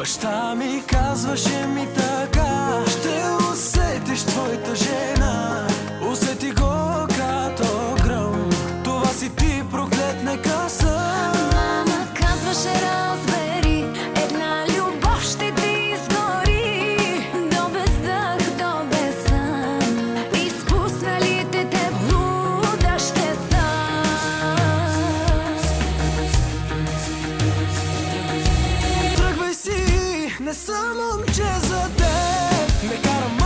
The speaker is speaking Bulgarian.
Баща ми казваше ми така: ще усетиш твоята жена. Усети го като гръм. Това си ти, проклет, нека съм. Мама казваше: разбери, една любов ще ти изгори до бездъх, до безсън. Изпусналите те в блуда ще са. Тръгвай си, не съм момче за теб. Не карам